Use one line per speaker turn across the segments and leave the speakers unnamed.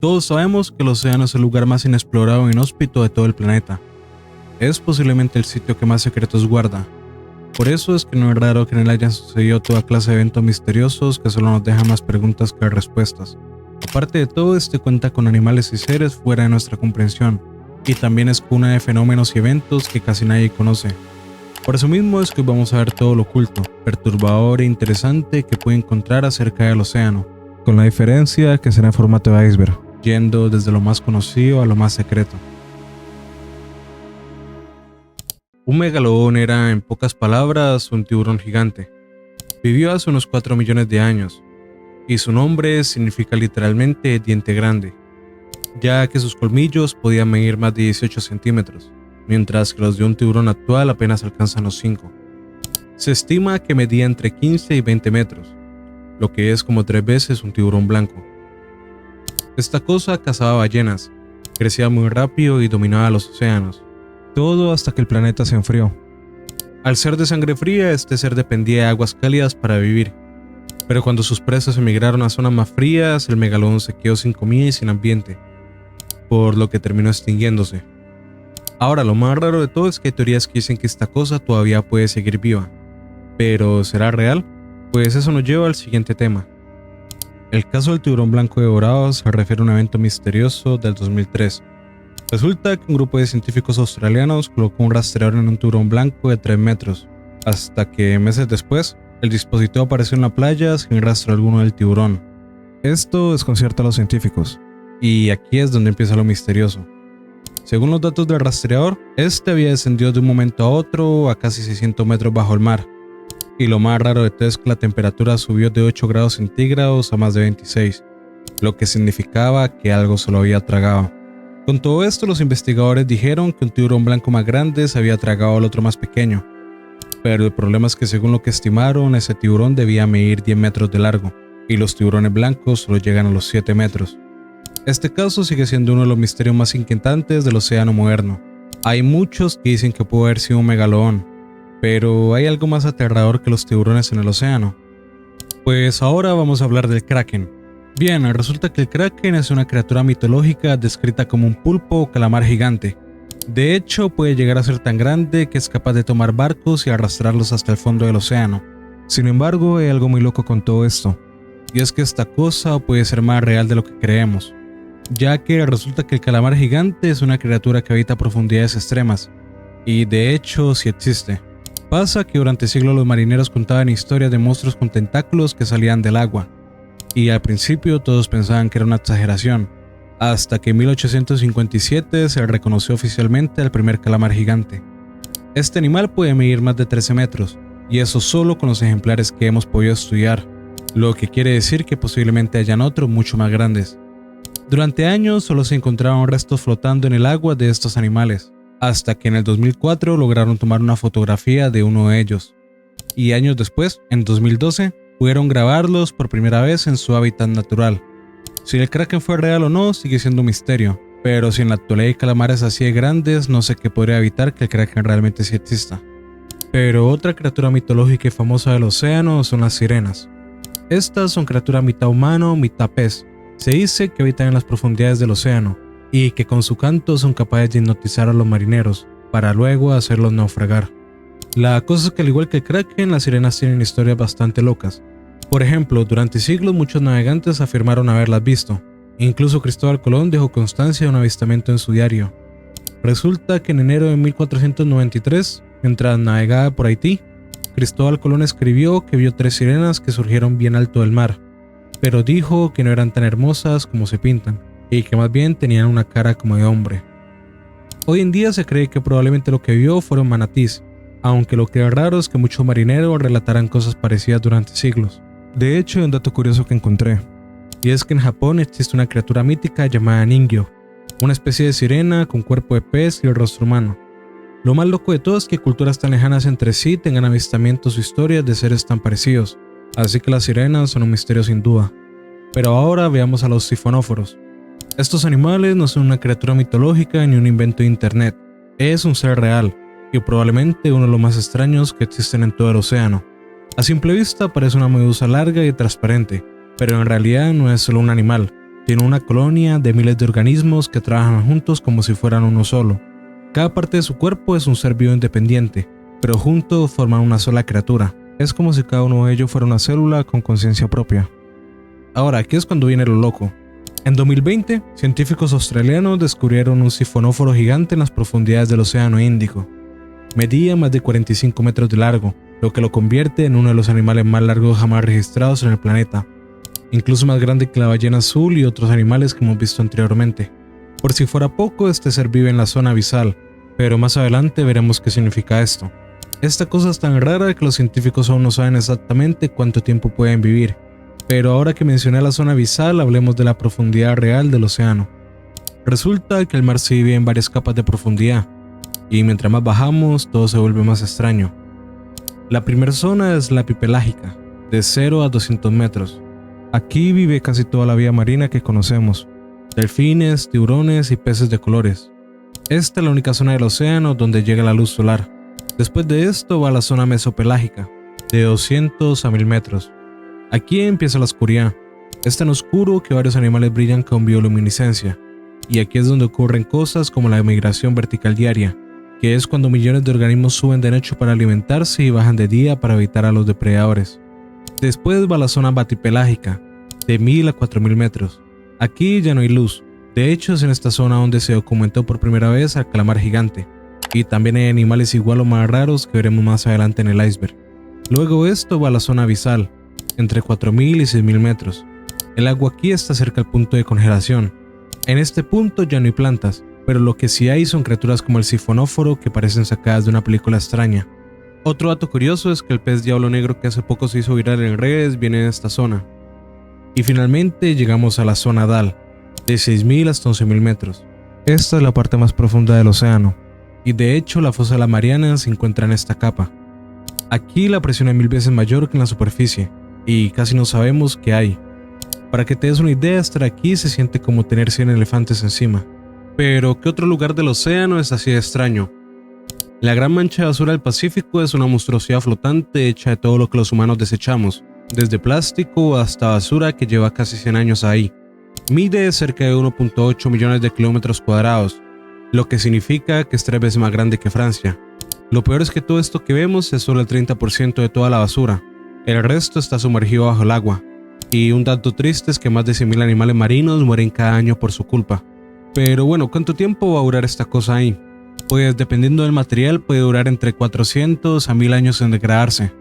Todos sabemos que el océano es el lugar más inexplorado e inhóspito de todo el planeta. Es posiblemente el sitio que más secretos guarda. Por eso es que no es raro que en él hayan sucedido toda clase de eventos misteriosos que solo nos dejan más preguntas que respuestas. Aparte de todo, este cuenta con animales y seres fuera de nuestra comprensión, y también es cuna de fenómenos y eventos que casi nadie conoce. Por eso mismo es que hoy vamos a ver todo lo oculto, perturbador e interesante que puede encontrar acerca del océano, con la diferencia que será en formato de iceberg, yendo desde lo más conocido a lo más secreto. Un megalodón era, en pocas palabras, un tiburón gigante. Vivió hace unos 4 millones de años, y su nombre significa literalmente diente grande, ya que sus colmillos podían medir más de 18 centímetros, mientras que los de un tiburón actual apenas alcanzan los 5. Se estima que medía entre 15 y 20 metros, lo que es como 3 veces un tiburón blanco. Esta cosa cazaba ballenas, crecía muy rápido y dominaba los océanos. Todo hasta que el planeta se enfrió. Al ser de sangre fría, este ser dependía de aguas cálidas para vivir. Pero cuando sus presas emigraron a zonas más frías, el megalodón se quedó sin comida y sin ambiente, por lo que terminó extinguiéndose. Ahora, lo más raro de todo es que hay teorías que dicen que esta cosa todavía puede seguir viva. ¿Pero será real? Pues eso nos lleva al siguiente tema. El caso del tiburón blanco devorado se refiere a un evento misterioso del 2003. Resulta que un grupo de científicos australianos colocó un rastreador en un tiburón blanco de 3 metros, hasta que meses después, el dispositivo apareció en la playa sin rastro alguno del tiburón. Esto desconcierta a los científicos, y aquí es donde empieza lo misterioso. Según los datos del rastreador, este había descendido de un momento a otro a casi 600 metros bajo el mar, y lo más raro de todo es que la temperatura subió de 8 grados centígrados a más de 26, lo que significaba que algo se lo había tragado. Con todo esto, los investigadores dijeron que un tiburón blanco más grande se había tragado al otro más pequeño, pero el problema es que según lo que estimaron, ese tiburón debía medir 10 metros de largo, y los tiburones blancos solo llegan a los 7 metros. Este caso sigue siendo uno de los misterios más inquietantes del océano moderno. Hay muchos que dicen que pudo haber sido un megalodón, pero ¿hay algo más aterrador que los tiburones en el océano? Pues ahora vamos a hablar del Kraken. Bien, resulta que el Kraken es una criatura mitológica descrita como un pulpo o calamar gigante. De hecho, puede llegar a ser tan grande que es capaz de tomar barcos y arrastrarlos hasta el fondo del océano. Sin embargo, hay algo muy loco con todo esto, y es que esta cosa puede ser más real de lo que creemos, ya que resulta que el calamar gigante es una criatura que habita profundidades extremas, y de hecho sí existe. Pasa que durante siglos los marineros contaban historias de monstruos con tentáculos que salían del agua, y al principio todos pensaban que era una exageración, hasta que en 1857 se reconoció oficialmente al primer calamar gigante. Este animal puede medir más de 13 metros, y eso solo con los ejemplares que hemos podido estudiar, lo que quiere decir que posiblemente hayan otros mucho más grandes. Durante años solo se encontraron restos flotando en el agua de estos animales, hasta que en el 2004 lograron tomar una fotografía de uno de ellos, y años después, en 2012, pudieron grabarlos por primera vez en su hábitat natural. Si el Kraken fue real o no sigue siendo un misterio, pero si en la actualidad hay calamares así de grandes, no sé qué podría evitar que el Kraken realmente sí exista. Pero otra criatura mitológica y famosa del océano son las sirenas. Estas son criaturas mitad humano, mitad pez. Se dice que habitan en las profundidades del océano, y que con su canto son capaces de hipnotizar a los marineros, para luego hacerlos naufragar. La cosa es que al igual que el Kraken, las sirenas tienen historias bastante locas. Por ejemplo, durante siglos muchos navegantes afirmaron haberlas visto. Incluso Cristóbal Colón dejó constancia de un avistamiento en su diario. Resulta que en enero de 1493, mientras navegaba por Haití, Cristóbal Colón escribió que vio 3 sirenas que surgieron bien alto del mar, pero dijo que no eran tan hermosas como se pintan, y que más bien tenían una cara como de hombre. Hoy en día se cree que probablemente lo que vio fueron manatís, aunque lo que es raro es que muchos marineros relataran cosas parecidas durante siglos. De hecho, hay un dato curioso que encontré, y es que en Japón existe una criatura mítica llamada Ningyo, una especie de sirena con cuerpo de pez y el rostro humano. Lo más loco de todo es que culturas tan lejanas entre sí tengan avistamientos o historias de seres tan parecidos, así que las sirenas son un misterio sin duda. Pero ahora veamos a los sifonóforos. Estos animales no son una criatura mitológica ni un invento de internet, es un ser real, y probablemente uno de los más extraños que existen en todo el océano. A simple vista parece una medusa larga y transparente, pero en realidad no es solo un animal, Tiene una colonia de miles de organismos que trabajan juntos como si fueran uno solo. Cada parte de su cuerpo es un ser vivo independiente, pero juntos forman una sola criatura. Es como si cada uno de ellos fuera una célula con conciencia propia. Ahora, aquí es cuando viene lo loco. En 2020, científicos australianos descubrieron un sifonóforo gigante en las profundidades del Océano Índico. Medía más de 45 metros de largo, lo que lo convierte en uno de los animales más largos jamás registrados en el planeta, incluso más grande que la ballena azul y otros animales que hemos visto anteriormente. Por si fuera poco, este ser vive en la zona abisal, pero más adelante veremos qué significa esto. Esta cosa es tan rara que los científicos aún no saben exactamente cuánto tiempo pueden vivir, pero ahora que mencioné la zona abisal, hablemos de la profundidad real del océano. Resulta que el mar se divide en varias capas de profundidad, y mientras más bajamos, todo se vuelve más extraño. La primera zona es la epipelágica, de 0 a 200 metros. Aquí vive casi toda la vida marina que conocemos, delfines, tiburones y peces de colores. Esta es la única zona del océano donde llega la luz solar. Después de esto va la zona mesopelágica, de 200 a 1000 metros. Aquí empieza la oscuridad. Es tan oscuro que varios animales brillan con bioluminiscencia, y aquí es donde ocurren cosas como la migración vertical diaria, que es cuando millones de organismos suben de noche para alimentarse y bajan de día para evitar a los depredadores. Después va la zona batipelágica, de 1000 a 4000 metros. Aquí ya no hay luz. De hecho, es en esta zona donde se documentó por primera vez al calamar gigante, y también hay animales igual o más raros que veremos más adelante en el iceberg. Luego esto va a la zona abisal, entre 4000 y 6000 metros. El agua aquí está cerca al punto de congelación. En este punto ya no hay plantas, pero lo que sí hay son criaturas como el sifonóforo que parecen sacadas de una película extraña. Otro dato curioso es que el pez diablo negro que hace poco se hizo viral en redes viene de esta zona. Y finalmente llegamos a la zona DAL, de 6000 hasta 11000 metros. Esta es la parte más profunda del océano, y de hecho la fosa de las Marianas se encuentra en esta capa. Aquí la presión es 1000 veces mayor que en la superficie, y casi no sabemos qué hay. Para que te des una idea, estar aquí se siente como tener 100 elefantes encima. Pero, ¿qué otro lugar del océano es así de extraño? La gran mancha de basura del Pacífico es una monstruosidad flotante hecha de todo lo que los humanos desechamos, desde plástico hasta basura que lleva casi 100 años ahí. Mide cerca de 1.8 millones de kilómetros cuadrados, lo que significa que es 3 veces más grande que Francia. Lo peor es que todo esto que vemos es solo el 30% de toda la basura, el resto está sumergido bajo el agua. Y un dato triste es que más de 100.000 animales marinos mueren cada año por su culpa. Pero bueno, ¿cuánto tiempo va a durar esta cosa ahí? Pues dependiendo del material puede durar entre 400 a 1000 años en degradarse.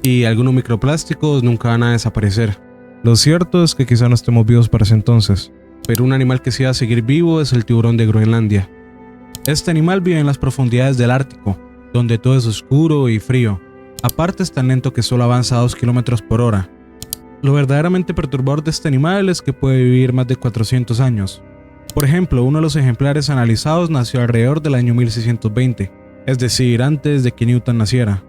Y algunos microplásticos nunca van a desaparecer. Lo cierto es que quizá no estemos vivos para ese entonces, pero un animal que sí va a seguir vivo es el tiburón de Groenlandia. Este animal vive en las profundidades del Ártico, donde todo es oscuro y frío. Aparte es tan lento que solo avanza a 2 km por hora. Lo verdaderamente perturbador de este animal es que puede vivir más de 400 años. Por ejemplo, uno de los ejemplares analizados nació alrededor del año 1620, es decir, antes de que Newton naciera.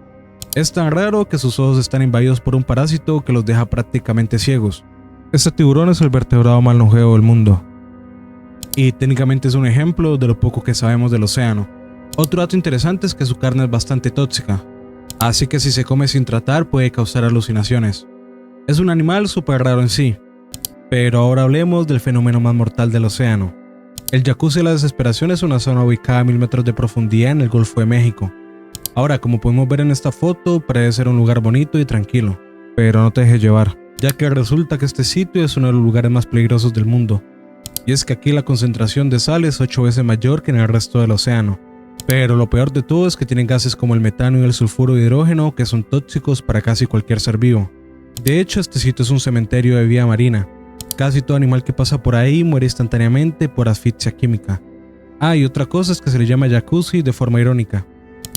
Es tan raro que sus ojos están invadidos por un parásito que los deja prácticamente ciegos. Este tiburón es el vertebrado más longevo del mundo. Y técnicamente es un ejemplo de lo poco que sabemos del océano. Otro dato interesante es que su carne es bastante tóxica, así que si se come sin tratar puede causar alucinaciones. Es un animal súper raro en sí. Pero ahora hablemos del fenómeno más mortal del océano. El Jacuzzi de la Desesperación es una zona ubicada a 1000 metros de profundidad en el Golfo de México. Ahora, como podemos ver en esta foto, parece ser un lugar bonito y tranquilo, pero no te dejes llevar, ya que resulta que este sitio es uno de los lugares más peligrosos del mundo. Y es que aquí la concentración de sal es 8 veces mayor que en el resto del océano. Pero lo peor de todo es que tienen gases como el metano y el sulfuro de hidrógeno que son tóxicos para casi cualquier ser vivo. De hecho, este sitio es un cementerio de vida marina. Casi todo animal que pasa por ahí muere instantáneamente por asfixia química. Y otra cosa es que se le llama jacuzzi de forma irónica,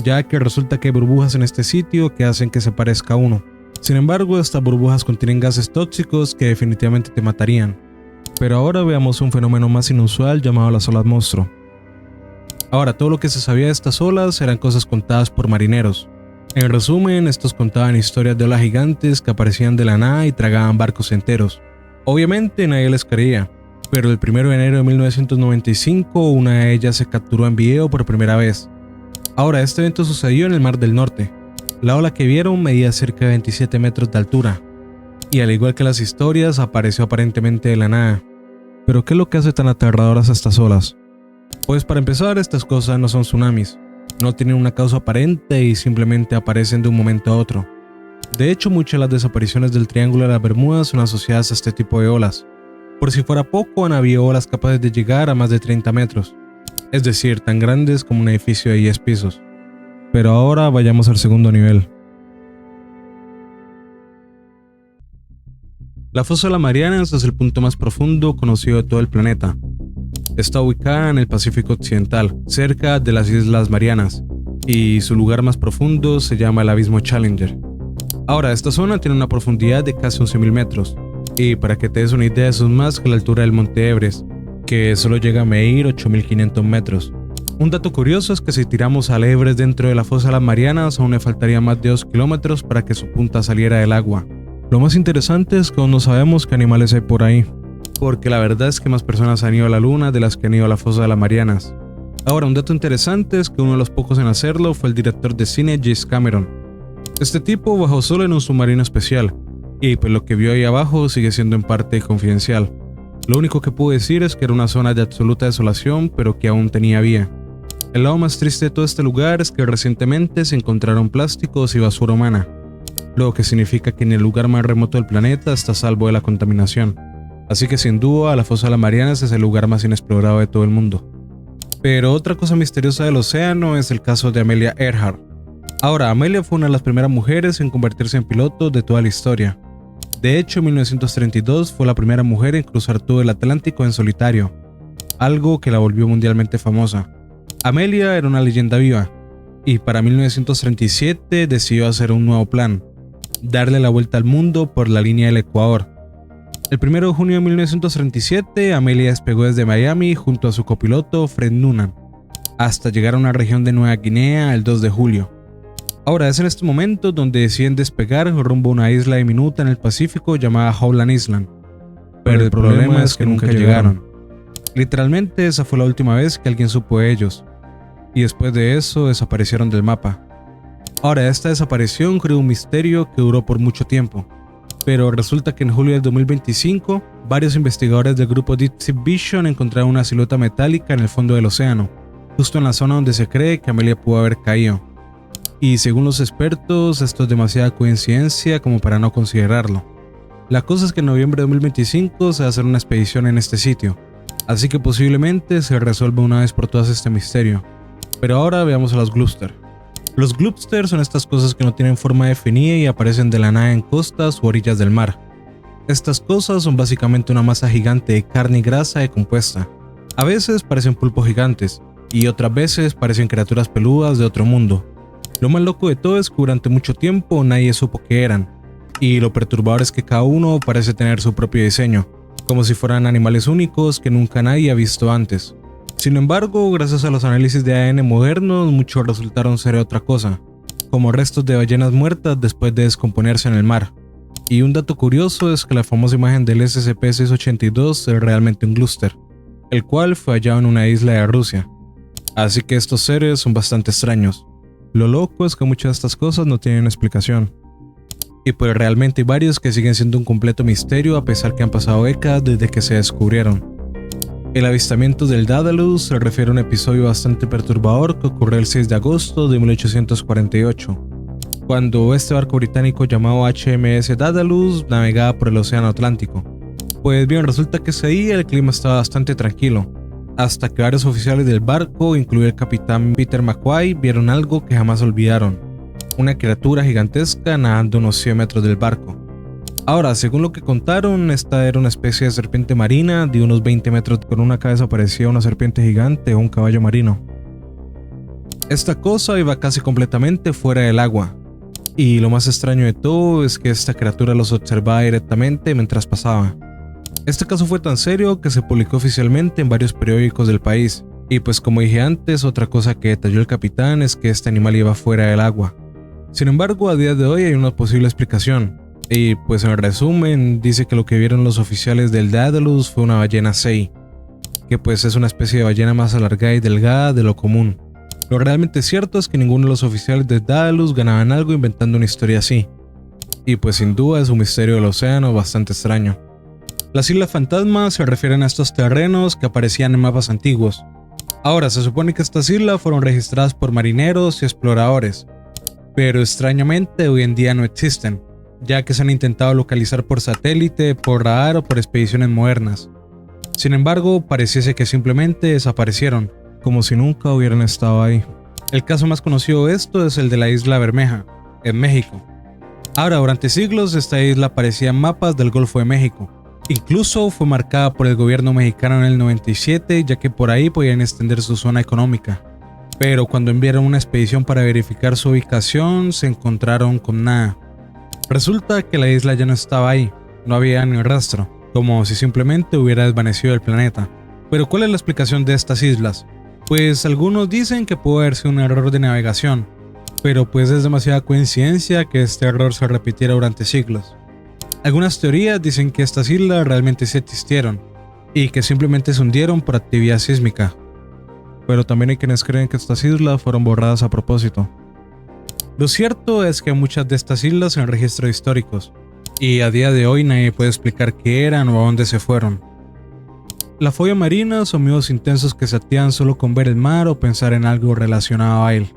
ya que resulta que hay burbujas en este sitio que hacen que se parezca a uno. Sin embargo, estas burbujas contienen gases tóxicos que definitivamente te matarían. Pero ahora veamos un fenómeno más inusual llamado las olas monstruo. Ahora, todo lo que se sabía de estas olas eran cosas contadas por marineros. En resumen, estos contaban historias de olas gigantes que aparecían de la nada y tragaban barcos enteros. Obviamente nadie les creía, pero el 1 de enero de 1995 una de ellas se capturó en video por primera vez. Ahora, este evento sucedió en el Mar del Norte. La ola que vieron medía cerca de 27 metros de altura, y al igual que las historias, apareció aparentemente de la nada. Pero ¿qué es lo que hace tan aterradoras estas olas? Pues para empezar, estas cosas no son tsunamis, no tienen una causa aparente y simplemente aparecen de un momento a otro. De hecho, muchas de las desapariciones del Triángulo de las Bermudas son asociadas a este tipo de olas. Por si fuera poco, han habido olas capaces de llegar a más de 30 metros, es decir, tan grandes como un edificio de 10 pisos. Pero ahora vayamos al segundo nivel. La fosa de las Marianas es el punto más profundo conocido de todo el planeta. Está ubicada en el Pacífico Occidental, cerca de las Islas Marianas, y su lugar más profundo se llama el Abismo Challenger. Ahora, esta zona tiene una profundidad de casi 11.000 metros, y para que te des una idea, eso es más que la altura del Monte Everest, que solo llega a medir 8.500 metros. Un dato curioso es que si tiramos al Everest dentro de la fosa de las Marianas, aún le faltaría más de 2 kilómetros para que su punta saliera del agua. Lo más interesante es que aún no sabemos qué animales hay por ahí, porque la verdad es que más personas han ido a la Luna de las que han ido a la fosa de las Marianas. Ahora, un dato interesante es que uno de los pocos en hacerlo fue el director de cine James Cameron. Este tipo bajó solo en un submarino especial, y pues lo que vio ahí abajo sigue siendo en parte confidencial. Lo único que puedo decir es que era una zona de absoluta desolación, pero que aún tenía vida. El lado más triste de todo este lugar es que recientemente se encontraron plásticos y basura humana, lo que significa que en el lugar más remoto del planeta está a salvo de la contaminación. Así que sin duda la fosa de las Marianas es el lugar más inexplorado de todo el mundo. Pero otra cosa misteriosa del océano es el caso de Amelia Earhart. Ahora, Amelia fue una de las primeras mujeres en convertirse en piloto de toda la historia. De hecho, en 1932 fue la primera mujer en cruzar todo el Atlántico en solitario, algo que la volvió mundialmente famosa. Amelia era una leyenda viva, y para 1937 decidió hacer un nuevo plan: darle la vuelta al mundo por la línea del Ecuador. El 1 de junio de 1937, Amelia despegó desde Miami junto a su copiloto Fred Noonan, hasta llegar a una región de Nueva Guinea el 2 de julio. Ahora es en este momento donde deciden despegar rumbo a una isla diminuta en el Pacífico llamada Howland Island. Pero el problema es que nunca llegaron. Literalmente esa fue la última vez que alguien supo de ellos, y después de eso desaparecieron del mapa. Ahora, esta desaparición creó un misterio que duró por mucho tiempo, pero resulta que en julio del 2025, varios investigadores del grupo Deep Sea Vision encontraron una silueta metálica en el fondo del océano, justo en la zona donde se cree que Amelia pudo haber caído. Y según los expertos, esto es demasiada coincidencia como para no considerarlo. La cosa es que en noviembre de 2025 se va a hacer una expedición en este sitio, así que posiblemente se resuelva una vez por todas este misterio. Pero ahora veamos a los Gloopster. Los Gloopster son estas cosas que no tienen forma definida y aparecen de la nada en costas u orillas del mar. Estas cosas son básicamente una masa gigante de carne y grasa decompuesta. A veces parecen pulpos gigantes, y otras veces parecen criaturas peludas de otro mundo. Lo más loco de todo es que durante mucho tiempo nadie supo qué eran, y lo perturbador es que cada uno parece tener su propio diseño, como si fueran animales únicos que nunca nadie ha visto antes. Sin embargo, gracias a los análisis de ADN modernos, muchos resultaron ser otra cosa, como restos de ballenas muertas después de descomponerse en el mar. Y un dato curioso es que la famosa imagen del SCP-682 es realmente un Gloopster, el cual fue hallado en una isla de Rusia. Así que estos seres son bastante extraños. Lo loco es que muchas de estas cosas no tienen explicación. Y pues realmente hay varios que siguen siendo un completo misterio a pesar que han pasado décadas desde que se descubrieron. El avistamiento del Daedalus se refiere a un episodio bastante perturbador que ocurrió el 6 de agosto de 1848, cuando este barco británico llamado HMS Daedalus navegaba por el océano Atlántico. Pues bien, resulta que ese día el clima estaba bastante tranquilo, hasta que varios oficiales del barco, incluido el capitán Peter McQuay, vieron algo que jamás olvidaron: una criatura gigantesca nadando unos 100 metros del barco. Ahora, según lo que contaron, esta era una especie de serpiente marina de unos 20 metros, con una cabeza parecida a una serpiente gigante o un caballo marino. Esta cosa iba casi completamente fuera del agua, y lo más extraño de todo es que esta criatura los observaba directamente mientras pasaba. Este caso fue tan serio que se publicó oficialmente en varios periódicos del país, y pues como dije antes, otra cosa que detalló el capitán es que este animal iba fuera del agua. Sin embargo, a día de hoy hay una posible explicación, y pues en resumen dice que lo que vieron los oficiales del Daedalus fue una ballena sei, que pues es una especie de ballena más alargada y delgada de lo común. Lo realmente cierto es que ninguno de los oficiales del Daedalus ganaban algo inventando una historia así, y pues sin duda es un misterio del océano bastante extraño. Las islas fantasmas se refieren a estos terrenos que aparecían en mapas antiguos. Ahora, se supone que estas islas fueron registradas por marineros y exploradores, pero extrañamente hoy en día no existen, ya que se han intentado localizar por satélite, por radar o por expediciones modernas. Sin embargo, pareciese que simplemente desaparecieron, como si nunca hubieran estado ahí. El caso más conocido de esto es el de la isla Bermeja, en México. Ahora, durante siglos esta isla aparecía en mapas del Golfo de México. Incluso fue marcada por el gobierno mexicano en el 97, ya que por ahí podían extender su zona económica. Pero cuando enviaron una expedición para verificar su ubicación, se encontraron con nada. Resulta que la isla ya no estaba ahí, no había ni rastro, como si simplemente hubiera desvanecido el planeta. Pero ¿cuál es la explicación de estas islas? Pues algunos dicen que puede haber sido un error de navegación, pero pues es demasiada coincidencia que este error se repitiera durante siglos. Algunas teorías dicen que estas islas realmente sí existieron, y que simplemente se hundieron por actividad sísmica. Pero también hay quienes creen que estas islas fueron borradas a propósito. Lo cierto es que muchas de estas islas en registros históricos, y a día de hoy nadie puede explicar qué eran o a dónde se fueron. La fobia marina son miedos intensos que se activan solo con ver el mar o pensar en algo relacionado a él.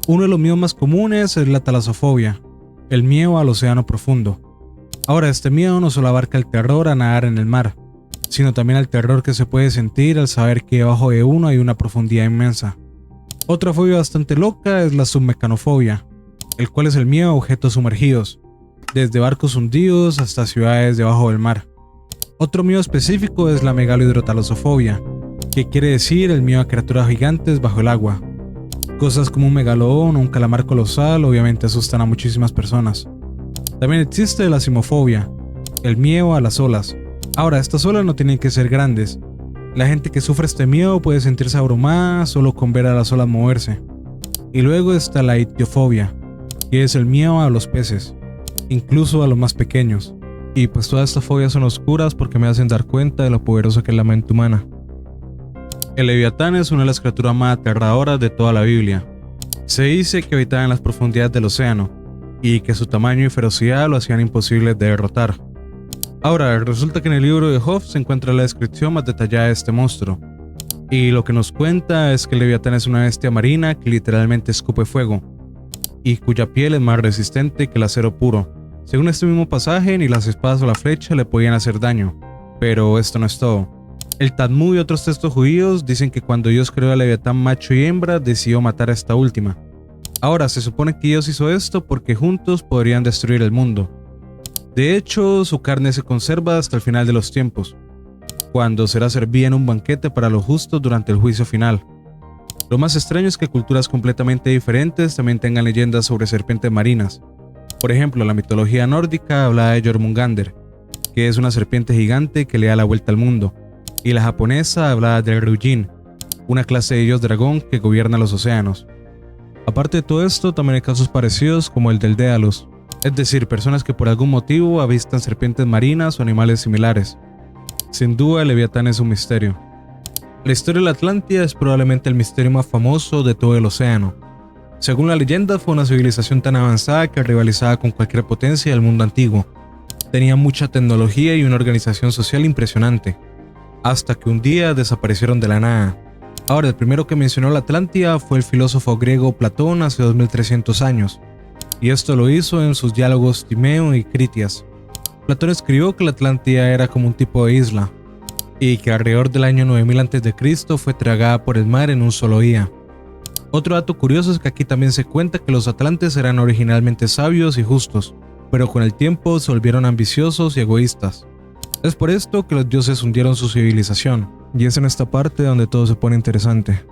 Uno de los miedos más comunes es la talasofobia, el miedo al océano profundo. Ahora, este miedo no solo abarca el terror a nadar en el mar, sino también el terror que se puede sentir al saber que debajo de uno hay una profundidad inmensa. Otra fobia bastante loca es la submecanofobia, el cual es el miedo a objetos sumergidos, desde barcos hundidos hasta ciudades debajo del mar. Otro miedo específico es la megalohidrotalasofobia, que quiere decir el miedo a criaturas gigantes bajo el agua. Cosas como un megalodón o un calamar colosal obviamente asustan a muchísimas personas. También existe la sismofobia, el miedo a las olas. Ahora, estas olas no tienen que ser grandes. La gente que sufre este miedo puede sentirse abrumada solo con ver a las olas moverse. Y luego está la ictiofobia, que es el miedo a los peces, incluso a los más pequeños. Y pues todas estas fobias son oscuras porque me hacen dar cuenta de lo poderoso que es la mente humana. El Leviatán es una de las criaturas más aterradoras de toda la Biblia. Se dice que habitaba en las profundidades del océano, y que su tamaño y ferocidad lo hacían imposible de derrotar. Ahora, resulta que en el libro de Job se encuentra la descripción más detallada de este monstruo, y lo que nos cuenta es que el Leviatán es una bestia marina que literalmente escupe fuego, y cuya piel es más resistente que el acero puro. Según este mismo pasaje, ni las espadas o la flecha le podían hacer daño. Pero esto no es todo. El Talmud y otros textos judíos dicen que cuando Dios creó al Leviatán macho y hembra, decidió matar a esta última. Ahora, se supone que Dios hizo esto porque juntos podrían destruir el mundo. De hecho, su carne se conserva hasta el final de los tiempos, cuando será servida en un banquete para los justos durante el juicio final. Lo más extraño es que culturas completamente diferentes también tengan leyendas sobre serpientes marinas. Por ejemplo, la mitología nórdica hablaba de Jormungandr, que es una serpiente gigante que le da la vuelta al mundo, y la japonesa hablaba del Ryujin, una clase de dios dragón que gobierna los océanos. Aparte de todo esto, también hay casos parecidos como el del Dédalus, es decir, personas que por algún motivo avistan serpientes marinas o animales similares. Sin duda, el Leviatán es un misterio. La historia de la Atlántida es probablemente el misterio más famoso de todo el océano. Según la leyenda, fue una civilización tan avanzada que rivalizaba con cualquier potencia del mundo antiguo. Tenía mucha tecnología y una organización social impresionante, hasta que un día desaparecieron de la nada. Ahora, el primero que mencionó la Atlántida fue el filósofo griego Platón hace 2300 años, y esto lo hizo en sus diálogos Timeo y Critias. Platón escribió que la Atlántida era como un tipo de isla, y que alrededor del año 9000 a.C. fue tragada por el mar en un solo día. Otro dato curioso es que aquí también se cuenta que los atlantes eran originalmente sabios y justos, pero con el tiempo se volvieron ambiciosos y egoístas. Es por esto que los dioses hundieron su civilización, y es en esta parte donde todo se pone interesante,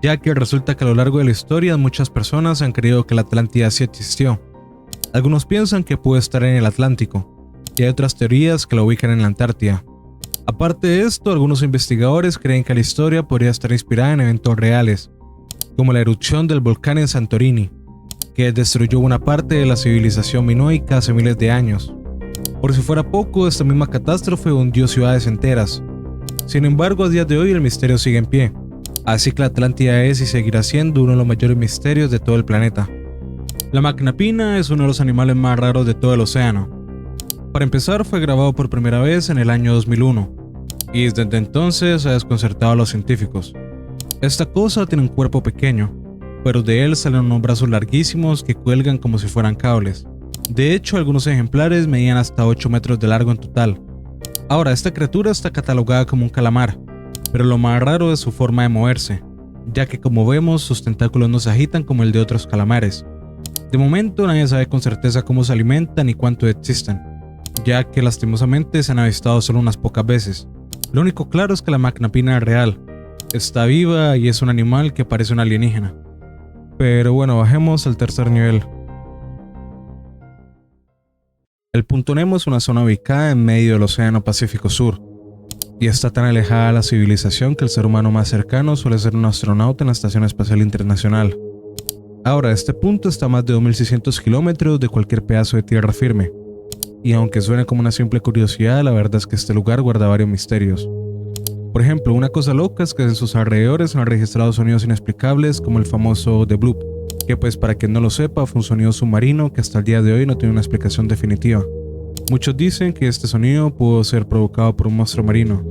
ya que resulta que a lo largo de la historia muchas personas han creído que la Atlántida sí existió. Algunos piensan que pudo estar en el Atlántico, y hay otras teorías que la ubican en la Antártida. Aparte de esto, algunos investigadores creen que la historia podría estar inspirada en eventos reales, como la erupción del volcán en Santorini, que destruyó una parte de la civilización minoica hace miles de años. Por si fuera poco, esta misma catástrofe hundió ciudades enteras. Sin embargo, a día de hoy el misterio sigue en pie, así que la Atlántida es y seguirá siendo uno de los mayores misterios de todo el planeta. La macnapina es uno de los animales más raros de todo el océano. Para empezar, fue grabado por primera vez en el año 2001, y desde entonces ha desconcertado a los científicos. Esta cosa tiene un cuerpo pequeño, pero de él salen unos brazos larguísimos que cuelgan como si fueran cables. De hecho, algunos ejemplares medían hasta 8 metros de largo en total. Ahora, esta criatura está catalogada como un calamar, pero lo más raro es su forma de moverse, ya que como vemos sus tentáculos no se agitan como el de otros calamares. De momento nadie sabe con certeza cómo se alimentan ni cuánto existen, ya que lastimosamente se han avistado solo unas pocas veces. Lo único claro es que la Magnappina es real, está viva y es un animal que parece un alienígena. Pero bueno, bajemos al tercer nivel. El Punto Nemo es una zona ubicada en medio del Océano Pacífico Sur, y está tan alejada de la civilización que el ser humano más cercano suele ser un astronauta en la Estación Espacial Internacional. Ahora, este punto está a más de 2.600 kilómetros de cualquier pedazo de tierra firme, y aunque suene como una simple curiosidad, la verdad es que este lugar guarda varios misterios. Por ejemplo, una cosa loca es que en sus alrededores se han registrado sonidos inexplicables como el famoso The Bloop, que pues para quien no lo sepa fue un sonido submarino que hasta el día de hoy no tiene una explicación definitiva. Muchos dicen que este sonido pudo ser provocado por un monstruo marino,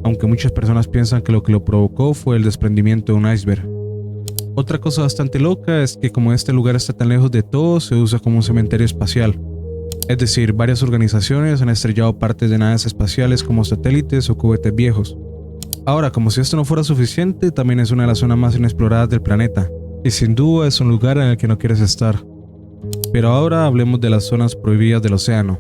aunque muchas personas piensan que lo provocó fue el desprendimiento de un iceberg. Otra cosa bastante loca es que como este lugar está tan lejos de todo, se usa como un cementerio espacial. Es decir, varias organizaciones han estrellado partes de naves espaciales como satélites o cohetes viejos. Ahora, como si esto no fuera suficiente, también es una de las zonas más inexploradas del planeta, y sin duda es un lugar en el que no quieres estar. Pero ahora hablemos de las zonas prohibidas del océano.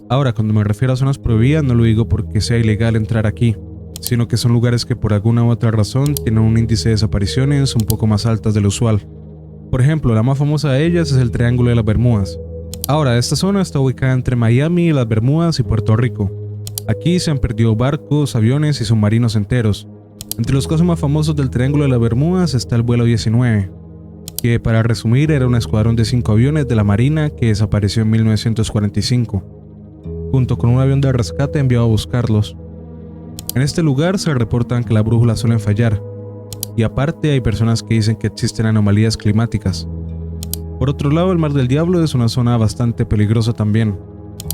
Ahora, cuando me refiero a zonas prohibidas, no lo digo porque sea ilegal entrar aquí, sino que son lugares que por alguna u otra razón tienen un índice de desapariciones un poco más altas de lo usual. Por ejemplo, la más famosa de ellas es el Triángulo de las Bermudas. Ahora, esta zona está ubicada entre Miami, las Bermudas y Puerto Rico. Aquí se han perdido barcos, aviones y submarinos enteros. Entre los casos más famosos del Triángulo de las Bermudas está el vuelo 19, que para resumir era un escuadrón de 5 aviones de la Marina que desapareció en 1945, junto con un avión de rescate enviado a buscarlos. En este lugar se reportan que las brújulas suelen fallar, y aparte hay personas que dicen que existen anomalías climáticas. Por otro lado, el Mar del Diablo es una zona bastante peligrosa también.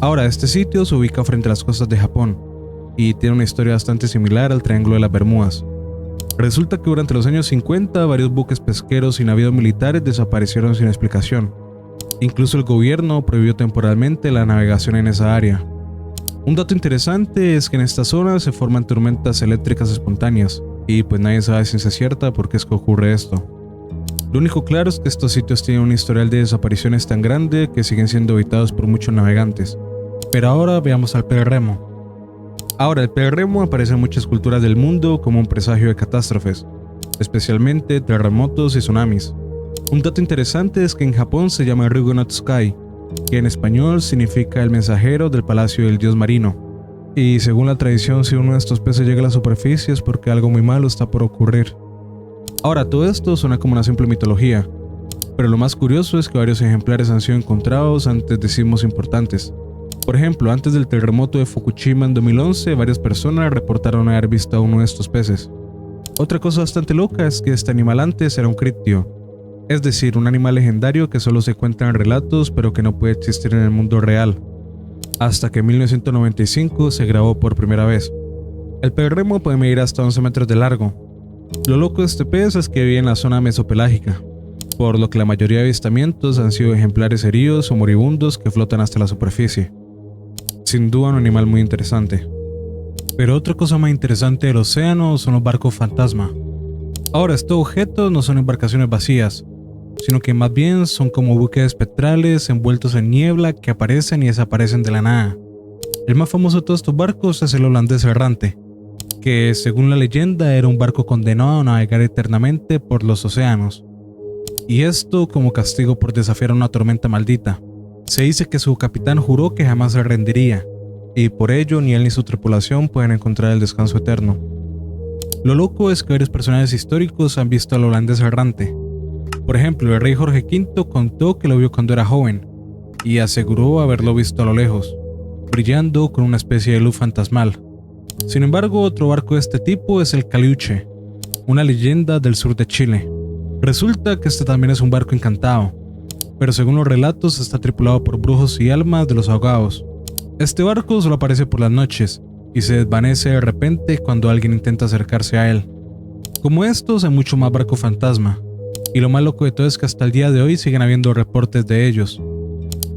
Ahora, este sitio se ubica frente a las costas de Japón, y tiene una historia bastante similar al Triángulo de las Bermudas. Resulta que durante los años 50 varios buques pesqueros y navíos militares desaparecieron sin explicación. Incluso el gobierno prohibió temporalmente la navegación en esa área. Un dato interesante es que en esta zona se forman tormentas eléctricas espontáneas, y pues nadie sabe a ciencia cierta por qué es que ocurre esto. Lo único claro es que estos sitios tienen un historial de desapariciones tan grande que siguen siendo habitados por muchos navegantes. Pero ahora veamos al pez remo. Ahora, el pez remo aparece en muchas culturas del mundo como un presagio de catástrofes, especialmente terremotos y tsunamis. Un dato interesante es que en Japón se llama Ryugu no Tsukai, que en español significa el mensajero del palacio del dios marino. Y según la tradición, si uno de estos peces llega a la superficie es porque algo muy malo está por ocurrir. Ahora, todo esto suena como una simple mitología, pero lo más curioso es que varios ejemplares han sido encontrados antes de sismos importantes. Por ejemplo, antes del terremoto de Fukushima en 2011, varias personas reportaron haber visto a uno de estos peces. Otra cosa bastante loca es que este animal antes era un críptido, es decir, un animal legendario que solo se cuenta en relatos pero que no puede existir en el mundo real, hasta que en 1995 se grabó por primera vez. El pez remo puede medir hasta 11 metros de largo. Lo loco de este pez es que vive en la zona mesopelágica, por lo que la mayoría de avistamientos han sido ejemplares heridos o moribundos que flotan hasta la superficie. Sin duda un animal muy interesante. Pero otra cosa más interesante del océano son los barcos fantasma. Ahora, estos objetos no son embarcaciones vacías, sino que más bien son como buques espectrales envueltos en niebla que aparecen y desaparecen de la nada. El más famoso de todos estos barcos es el holandés errante, que según la leyenda era un barco condenado a navegar eternamente por los océanos, y esto como castigo por desafiar una tormenta maldita. Se dice que su capitán juró que jamás se rendiría, y por ello ni él ni su tripulación pueden encontrar el descanso eterno. Lo loco es que varios personajes históricos han visto al holandés errante. Por ejemplo, el rey Jorge V contó que lo vio cuando era joven, y aseguró haberlo visto a lo lejos, brillando con una especie de luz fantasmal. Sin embargo, otro barco de este tipo es el Caliuche, una leyenda del sur de Chile. Resulta que este también es un barco encantado, pero según los relatos está tripulado por brujos y almas de los ahogados. Este barco solo aparece por las noches y se desvanece de repente cuando alguien intenta acercarse a él. Como estos hay mucho más barco fantasma, y lo más loco de todo es que hasta el día de hoy siguen habiendo reportes de ellos.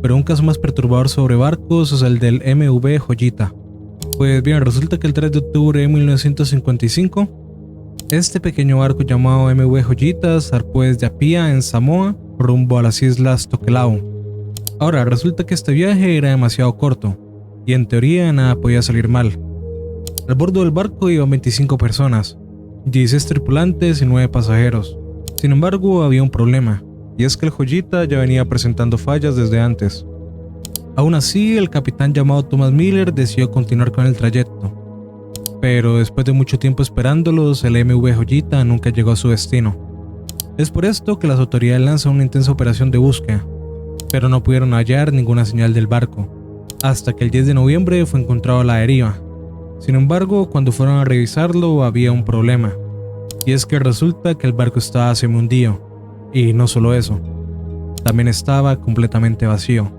Pero un caso más perturbador sobre barcos es el del MV Joyita. Pues bien, resulta que el 3 de octubre de 1955, este pequeño barco llamado MV Joyita zarpó desde Apia en Samoa rumbo a las islas Tokelau. Ahora, resulta que este viaje era demasiado corto, y en teoría nada podía salir mal. Al bordo del barco iban 25 personas, 16 tripulantes y 9 pasajeros. Sin embargo, había un problema, y es que el Joyita ya venía presentando fallas desde antes. Aún así, el capitán llamado Thomas Miller decidió continuar con el trayecto. Pero después de mucho tiempo esperándolos, el MV Joyita nunca llegó a su destino. Es por esto que las autoridades lanzan una intensa operación de búsqueda, pero no pudieron hallar ninguna señal del barco, hasta que el 10 de noviembre fue encontrado a la deriva. Sin embargo, cuando fueron a revisarlo había un problema, y es que resulta que el barco estaba semi-hundido, y no solo eso, también estaba completamente vacío,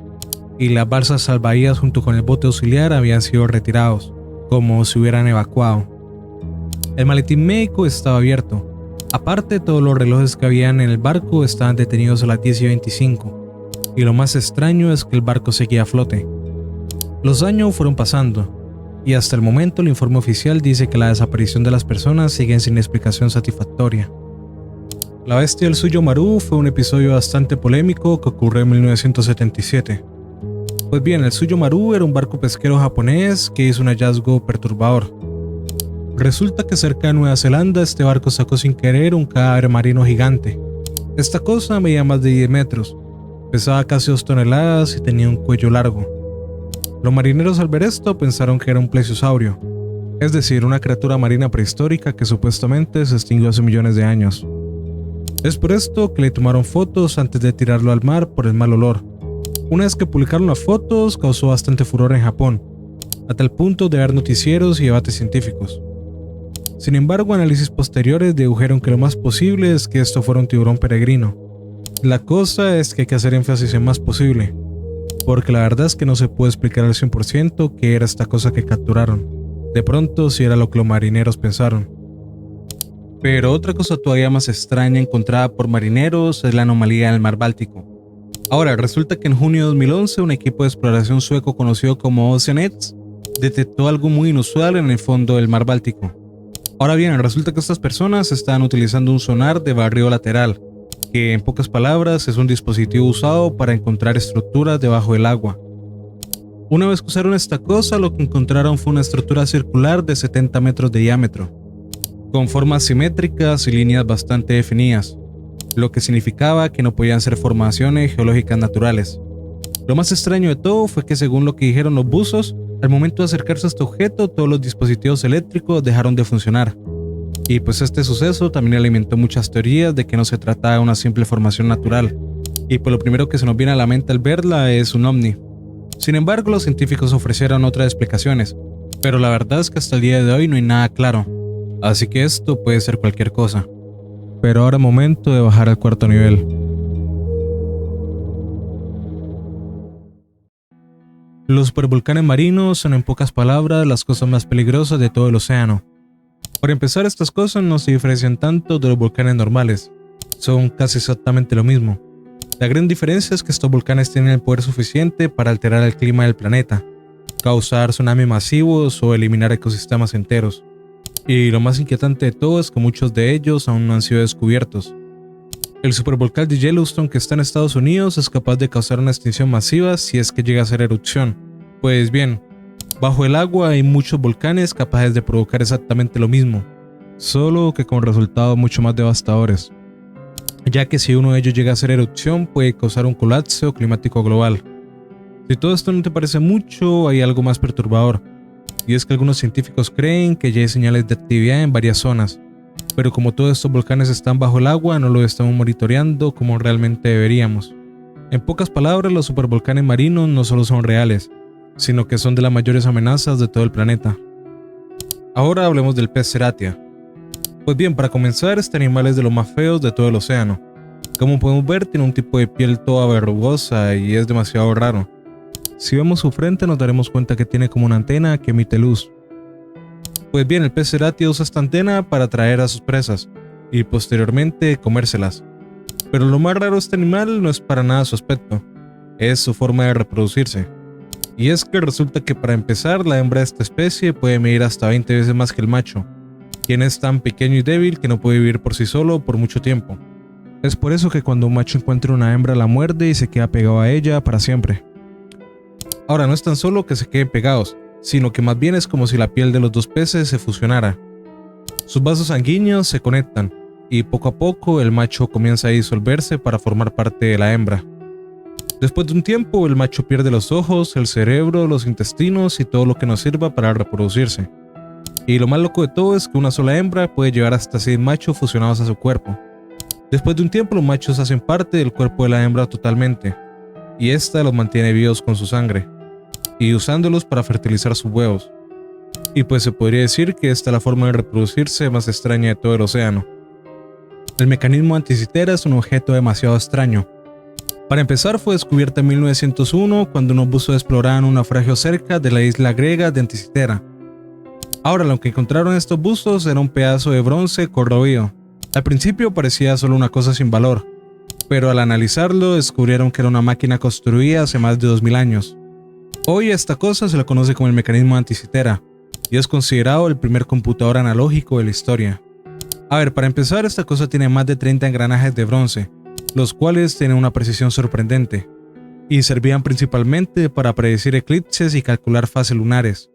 y las balsas salvavidas junto con el bote auxiliar habían sido retirados, como si hubieran evacuado. El maletín médico estaba abierto. Aparte, todos los relojes que habían en el barco estaban detenidos a las 10:25, y lo más extraño es que el barco seguía a flote. Los años fueron pasando, y hasta el momento el informe oficial dice que la desaparición de las personas sigue sin explicación satisfactoria. La bestia del Tsuyu Maru fue un episodio bastante polémico que ocurrió en 1977. Pues bien, el Tsuyu Maru era un barco pesquero japonés que hizo un hallazgo perturbador. Resulta que cerca de Nueva Zelanda este barco sacó sin querer un cadáver marino gigante. Esta cosa medía más de 10 metros, pesaba casi 2 toneladas y tenía un cuello largo. Los marineros al ver esto pensaron que era un plesiosaurio, es decir, una criatura marina prehistórica que supuestamente se extinguió hace millones de años. Es por esto que le tomaron fotos antes de tirarlo al mar por el mal olor. Una vez que publicaron las fotos causó bastante furor en Japón, a tal punto de haber noticieros y debates científicos. Sin embargo, análisis posteriores dedujeron que lo más posible es que esto fuera un tiburón peregrino. La cosa es que hay que hacer énfasis en más posible, porque la verdad es que no se puede explicar al 100% qué era esta cosa que capturaron. De pronto sí era lo que los marineros pensaron. Pero otra cosa todavía más extraña encontrada por marineros es la anomalía del mar Báltico. Ahora, resulta que en junio de 2011 un equipo de exploración sueco conocido como Oceanets detectó algo muy inusual en el fondo del mar Báltico. Ahora bien, resulta que estas personas estaban utilizando un sonar de barrido lateral, que en pocas palabras es un dispositivo usado para encontrar estructuras debajo del agua. Una vez que usaron esta cosa, lo que encontraron fue una estructura circular de 70 metros de diámetro, con formas simétricas y líneas bastante definidas, lo que significaba que no podían ser formaciones geológicas naturales. Lo más extraño de todo fue que, según lo que dijeron los buzos, al momento de acercarse a este objeto, todos los dispositivos eléctricos dejaron de funcionar. Y pues este suceso también alimentó muchas teorías de que no se trataba de una simple formación natural. Y pues lo primero que se nos viene a la mente al verla es un ovni. Sin embargo, los científicos ofrecieron otras explicaciones, pero la verdad es que hasta el día de hoy no hay nada claro. Así que esto puede ser cualquier cosa. Pero ahora es momento de bajar al cuarto nivel. Los supervolcanes marinos son, en pocas palabras, las cosas más peligrosas de todo el océano. Por empezar, estas cosas no se diferencian tanto de los volcanes normales, son casi exactamente lo mismo. La gran diferencia es que estos volcanes tienen el poder suficiente para alterar el clima del planeta, causar tsunamis masivos o eliminar ecosistemas enteros. Y lo más inquietante de todo es que muchos de ellos aún no han sido descubiertos. El supervolcán de Yellowstone, que está en Estados Unidos, es capaz de causar una extinción masiva si es que llega a ser erupción. Pues bien, bajo el agua hay muchos volcanes capaces de provocar exactamente lo mismo, solo que con resultados mucho más devastadores, ya que si uno de ellos llega a ser erupción puede causar un colapso climático global. Si todo esto no te parece mucho, hay algo más perturbador, y es que algunos científicos creen que ya hay señales de actividad en varias zonas, pero como todos estos volcanes están bajo el agua, no lo estamos monitoreando como realmente deberíamos. En pocas palabras, los supervolcanes marinos no solo son reales, sino que son de las mayores amenazas de todo el planeta. Ahora hablemos del pez Ceratia. Pues bien, para comenzar, este animal es de los más feos de todo el océano. Como podemos ver, tiene un tipo de piel toda verrugosa y es demasiado raro. Si vemos su frente nos daremos cuenta que tiene como una antena que emite luz. Pues bien, el pez Ceratia usa esta antena para atraer a sus presas y posteriormente comérselas. Pero lo más raro de este animal no es para nada su aspecto, es su forma de reproducirse. Y es que resulta que para empezar la hembra de esta especie puede medir hasta 20 veces más que el macho, quien es tan pequeño y débil que no puede vivir por sí solo por mucho tiempo. Es por eso que cuando un macho encuentra una hembra la muerde y se queda pegado a ella para siempre. Ahora no es tan solo que se queden pegados, sino que más bien es como si la piel de los dos peces se fusionara. Sus vasos sanguíneos se conectan y poco a poco el macho comienza a disolverse para formar parte de la hembra. Después de un tiempo el macho pierde los ojos, el cerebro, los intestinos y todo lo que nos sirva para reproducirse. Y lo más loco de todo es que una sola hembra puede llevar hasta 6 machos fusionados a su cuerpo. Después de un tiempo los machos hacen parte del cuerpo de la hembra totalmente, y ésta los mantiene vivos con su sangre, y usándolos para fertilizar sus huevos. Y pues se podría decir que esta es la forma de reproducirse más extraña de todo el océano. El mecanismo de Anticitera es un objeto demasiado extraño. Para empezar fue descubierta en 1901 cuando unos buzos exploraban un naufragio cerca de la isla griega de Anticitera. Ahora lo que encontraron estos buzos era un pedazo de bronce corroído. Al principio parecía solo una cosa sin valor, pero al analizarlo descubrieron que era una máquina construida hace más de 2000 años. Hoy a esta cosa se la conoce como el mecanismo de Anticitera, y es considerado el primer computador analógico de la historia. A ver, para empezar, esta cosa tiene más de 30 engranajes de bronce, los cuales tienen una precisión sorprendente, y servían principalmente para predecir eclipses y calcular fases lunares.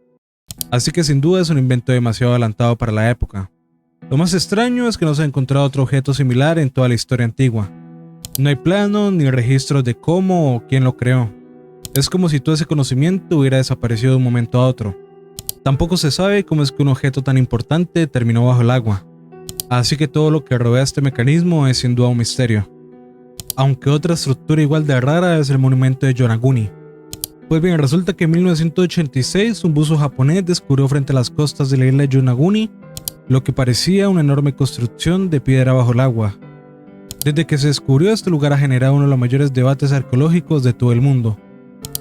Así que sin duda es un invento demasiado adelantado para la época. Lo más extraño es que no se ha encontrado otro objeto similar en toda la historia antigua. No hay planos ni registros de cómo o quién lo creó. Es como si todo ese conocimiento hubiera desaparecido de un momento a otro. Tampoco se sabe cómo es que un objeto tan importante terminó bajo el agua. Así que todo lo que rodea este mecanismo es sin duda un misterio. Aunque otra estructura igual de rara es el monumento de Yonaguni. Pues bien, resulta que en 1986 un buzo japonés descubrió frente a las costas de la isla de Yonaguni lo que parecía una enorme construcción de piedra bajo el agua. Desde que se descubrió, este lugar ha generado uno de los mayores debates arqueológicos de todo el mundo,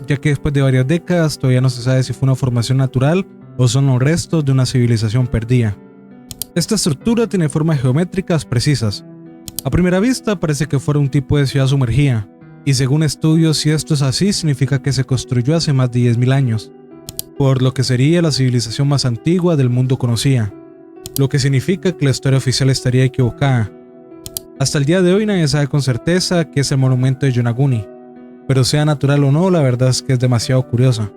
ya que después de varias décadas todavía no se sabe si fue una formación natural o son los restos de una civilización perdida. Esta estructura tiene formas geométricas precisas. A primera vista parece que fuera un tipo de ciudad sumergida, y según estudios, si esto es así, significa que se construyó hace más de 10.000 años, por lo que sería la civilización más antigua del mundo conocida, lo que significa que la historia oficial estaría equivocada. Hasta el día de hoy nadie sabe con certeza qué es el monumento de Yonaguni, pero sea natural o no, la verdad es que es demasiado curiosa.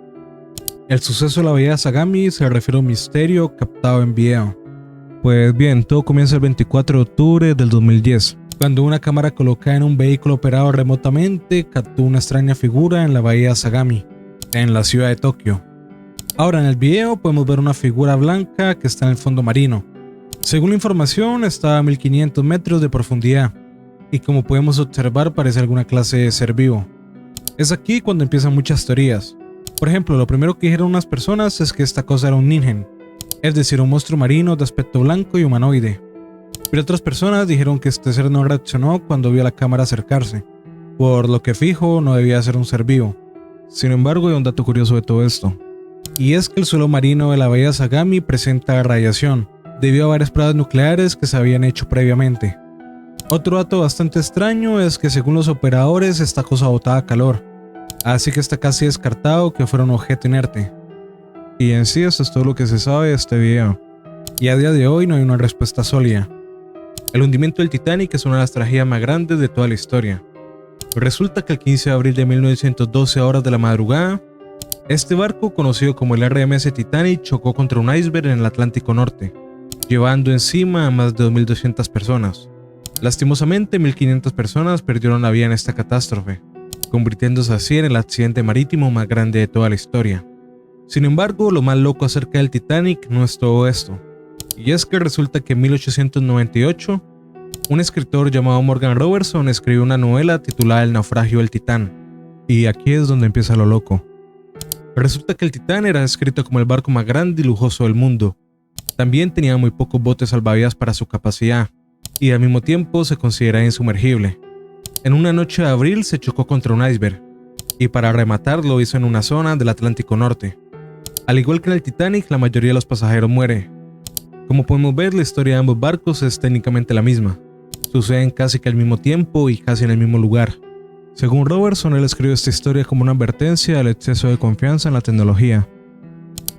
El suceso de la bahía de Sagami se refiere a un misterio captado en video. Pues bien, todo comienza el 24 de octubre del 2010, cuando una cámara colocada en un vehículo operado remotamente captó una extraña figura en la bahía de Sagami, en la ciudad de Tokio. Ahora en el video podemos ver una figura blanca que está en el fondo marino. Según la información está a 1500 metros de profundidad, y como podemos observar parece alguna clase de ser vivo. Es aquí cuando empiezan muchas teorías. Por ejemplo, lo primero que dijeron unas personas es que esta cosa era un ningen, es decir, un monstruo marino de aspecto blanco y humanoide. Pero otras personas dijeron que este ser no reaccionó cuando vio a la cámara acercarse, por lo que fijo no debía ser un ser vivo. Sin embargo, hay un dato curioso de todo esto, y es que el suelo marino de la bahía Sagami presenta radiación, debido a varias pruebas nucleares que se habían hecho previamente. Otro dato bastante extraño es que según los operadores esta cosa botaba calor, así que está casi descartado que fuera un objeto inerte. Y en sí esto es todo lo que se sabe de este video, y a día de hoy no hay una respuesta sólida. El hundimiento del Titanic es una de las tragedias más grandes de toda la historia. Resulta que el 15 de abril de 1912 a horas de la madrugada, este barco conocido como el RMS Titanic chocó contra un iceberg en el Atlántico Norte, llevando encima a más de 2.200 personas. Lastimosamente 1.500 personas perdieron la vida en esta catástrofe, convirtiéndose así en el accidente marítimo más grande de toda la historia. Sin embargo, lo más loco acerca del Titanic no es todo esto, y es que resulta que en 1898, un escritor llamado Morgan Robertson escribió una novela titulada El naufragio del Titán, y aquí es donde empieza lo loco. Resulta que el Titán era descrito como el barco más grande y lujoso del mundo. También tenía muy pocos botes salvavidas para su capacidad, y al mismo tiempo se consideraba insumergible. En una noche de abril se chocó contra un iceberg, y para rematar lo hizo en una zona del Atlántico Norte. Al igual que en el Titanic, la mayoría de los pasajeros muere. Como podemos ver, la historia de ambos barcos es técnicamente la misma. Suceden casi que al mismo tiempo y casi en el mismo lugar. Según Robertson, él escribió esta historia como una advertencia al exceso de confianza en la tecnología.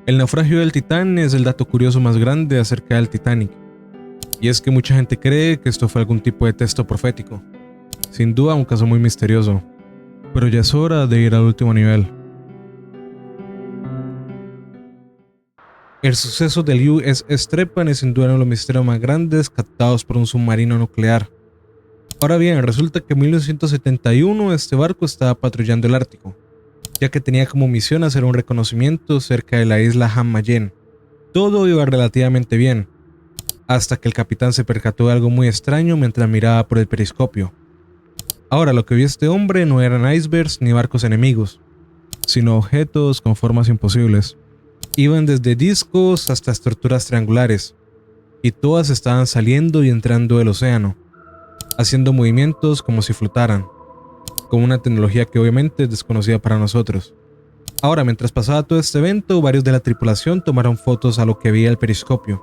El naufragio del Titán es el dato curioso más grande acerca del Titanic. Y es que mucha gente cree que esto fue algún tipo de texto profético. Sin duda un caso muy misterioso. Pero ya es hora de ir al último nivel. El suceso del USS Trepan es sin duda uno de los misterios más grandes captados por un submarino nuclear. Ahora bien, resulta que en 1971 este barco estaba patrullando el Ártico, ya que tenía como misión hacer un reconocimiento cerca de la isla Han Mayen. Todo iba relativamente bien, hasta que el capitán se percató de algo muy extraño mientras miraba por el periscopio. Ahora, lo que vio este hombre no eran icebergs ni barcos enemigos, sino objetos con formas imposibles. Iban desde discos hasta estructuras triangulares, y todas estaban saliendo y entrando del océano, haciendo movimientos como si flotaran, con una tecnología que obviamente es desconocida para nosotros. Ahora, mientras pasaba todo este evento, varios de la tripulación tomaron fotos a lo que veía el periscopio,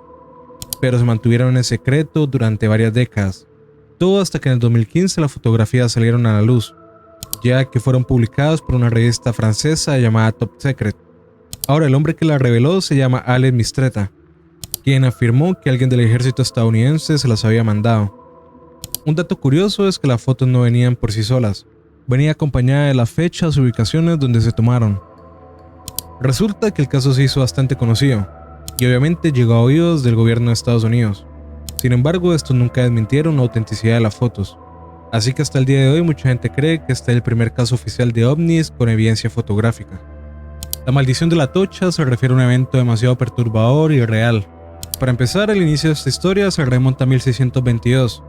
pero se mantuvieron en secreto durante varias décadas, todo hasta que en el 2015 las fotografías salieron a la luz, ya que fueron publicadas por una revista francesa llamada Top Secret. Ahora, el hombre que la reveló se llama Alex Mistretta, quien afirmó que alguien del ejército estadounidense se las había mandado. Un dato curioso es que las fotos no venían por sí solas, venía acompañada de las fechas y ubicaciones donde se tomaron. Resulta que el caso se hizo bastante conocido, y obviamente llegó a oídos del gobierno de Estados Unidos. Sin embargo, estos nunca desmintieron la autenticidad de las fotos, así que hasta el día de hoy mucha gente cree que este es el primer caso oficial de ovnis con evidencia fotográfica. La maldición de la Atocha se refiere a un evento demasiado perturbador y real. Para empezar, el inicio de esta historia se remonta a 1622,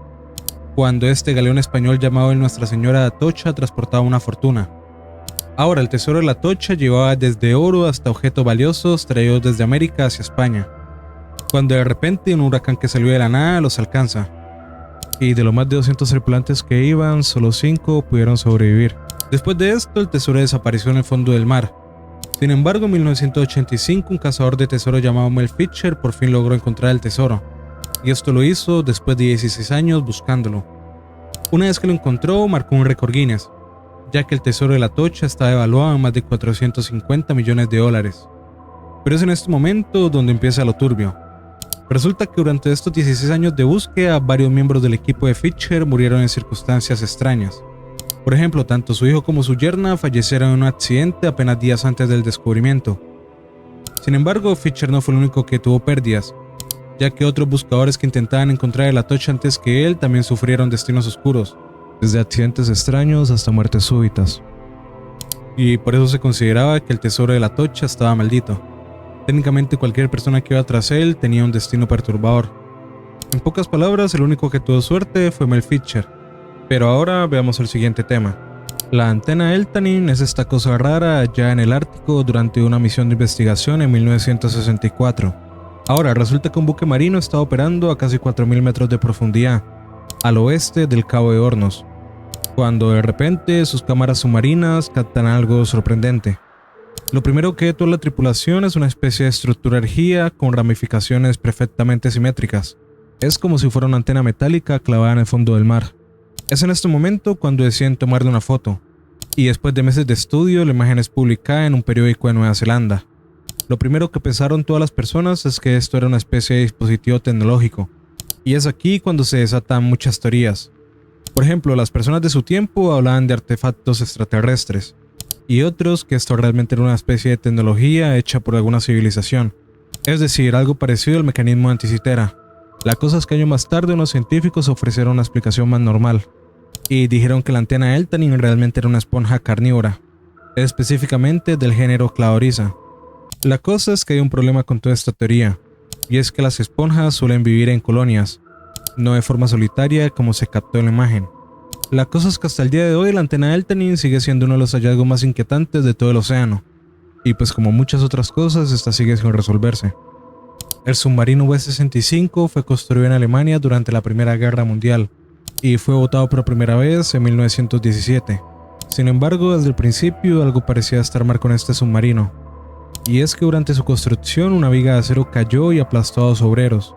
cuando este galeón español llamado el Nuestra Señora de Atocha transportaba una fortuna. Ahora, el tesoro de la Atocha llevaba desde oro hasta objetos valiosos traídos desde América hacia España, cuando de repente un huracán que salió de la nada los alcanza, y de los más de 200 tripulantes que iban, solo 5 pudieron sobrevivir. Después de esto, el tesoro desapareció en el fondo del mar. Sin embargo, en 1985 un cazador de tesoro llamado Mel Fisher por fin logró encontrar el tesoro, y esto lo hizo después de 16 años buscándolo. Una vez que lo encontró, marcó un récord Guinness, ya que el tesoro de la Atocha estaba evaluado en más de 450 millones de dólares. Pero es en este momento donde empieza lo turbio. Resulta que durante estos 16 años de búsqueda, varios miembros del equipo de Fisher murieron en circunstancias extrañas. Por ejemplo, tanto su hijo como su yerna fallecieron en un accidente apenas días antes del descubrimiento. Sin embargo, Fisher no fue el único que tuvo pérdidas, ya que otros buscadores que intentaban encontrar el Atocha antes que él también sufrieron destinos oscuros, desde accidentes extraños hasta muertes súbitas. Y por eso se consideraba que el tesoro de la Atocha estaba maldito. Técnicamente cualquier persona que iba tras él tenía un destino perturbador. En pocas palabras, el único que tuvo suerte fue Mel Fisher. Pero ahora veamos el siguiente tema. La antena Eltanin es esta cosa rara allá en el Ártico durante una misión de investigación en 1964. Ahora, resulta que un buque marino estaba operando a casi 4000 metros de profundidad, al oeste del Cabo de Hornos, cuando de repente sus cámaras submarinas captan algo sorprendente. Lo primero que ve toda la tripulación es una especie de estructura erguida con ramificaciones perfectamente simétricas. Es como si fuera una antena metálica clavada en el fondo del mar. Es en este momento cuando deciden tomarle una foto, y después de meses de estudio, la imagen es publicada en un periódico de Nueva Zelanda. Lo primero que pensaron todas las personas es que esto era una especie de dispositivo tecnológico, y es aquí cuando se desatan muchas teorías. Por ejemplo, las personas de su tiempo hablaban de artefactos extraterrestres, y otros que esto realmente era una especie de tecnología hecha por alguna civilización, es decir, algo parecido al mecanismo de anticitera. La cosa es que años más tarde unos científicos ofrecieron una explicación más normal, y dijeron que la antena Eltanin realmente era una esponja carnívora, específicamente del género Cladorhiza. La cosa es que hay un problema con toda esta teoría, y es que las esponjas suelen vivir en colonias, no de forma solitaria como se captó en la imagen. La cosa es que hasta el día de hoy la antena Eltanin sigue siendo uno de los hallazgos más inquietantes de todo el océano, y pues como muchas otras cosas, esta sigue sin resolverse. El submarino V-65 fue construido en Alemania durante la Primera Guerra Mundial, y fue botado por primera vez en 1917. Sin embargo, desde el principio algo parecía estar mal con este submarino, y es que durante su construcción una viga de acero cayó y aplastó a 2 obreros.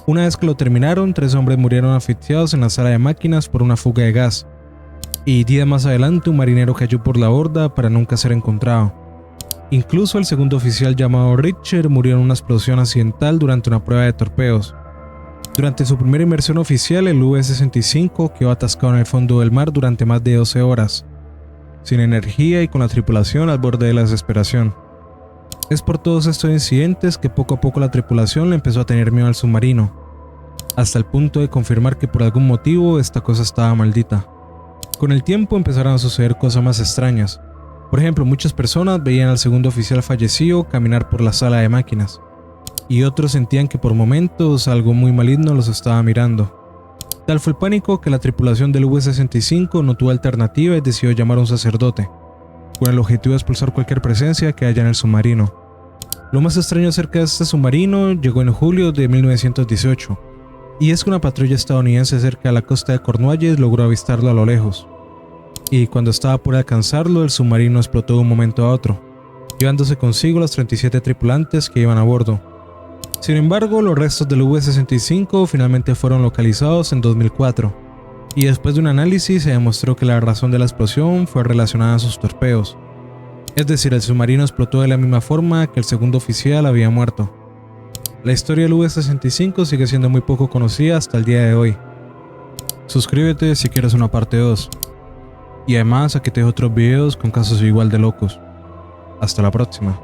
Una vez que lo terminaron, 3 hombres murieron asfixiados en la sala de máquinas por una fuga de gas, y días más adelante un marinero cayó por la borda para nunca ser encontrado. Incluso el segundo oficial llamado Richard murió en una explosión accidental durante una prueba de torpedos. Durante su primera inmersión oficial, el V-65 quedó atascado en el fondo del mar durante más de 12 horas, sin energía y con la tripulación al borde de la desesperación. Es por todos estos incidentes que poco a poco la tripulación le empezó a tener miedo al submarino, hasta el punto de confirmar que por algún motivo esta cosa estaba maldita. Con el tiempo empezaron a suceder cosas más extrañas. Por ejemplo, muchas personas veían al segundo oficial fallecido caminar por la sala de máquinas, y otros sentían que por momentos algo muy maligno los estaba mirando. Tal fue el pánico que la tripulación del V-65 no tuvo alternativa y decidió llamar a un sacerdote, con el objetivo de expulsar cualquier presencia que haya en el submarino. Lo más extraño acerca de este submarino llegó en julio de 1918, y es que una patrulla estadounidense cerca de la costa de Cornualles logró avistarlo a lo lejos, y cuando estaba por alcanzarlo, el submarino explotó de un momento a otro, llevándose consigo los 37 tripulantes que iban a bordo. Sin embargo, los restos del V-65 finalmente fueron localizados en 2004, y después de un análisis se demostró que la razón de la explosión fue relacionada a sus torpedos. Es decir, el submarino explotó de la misma forma que el segundo oficial había muerto. La historia del V-65 sigue siendo muy poco conocida hasta el día de hoy. Suscríbete si quieres una parte 2. Y además aquí te dejo otros videos con casos igual de locos. Hasta la próxima.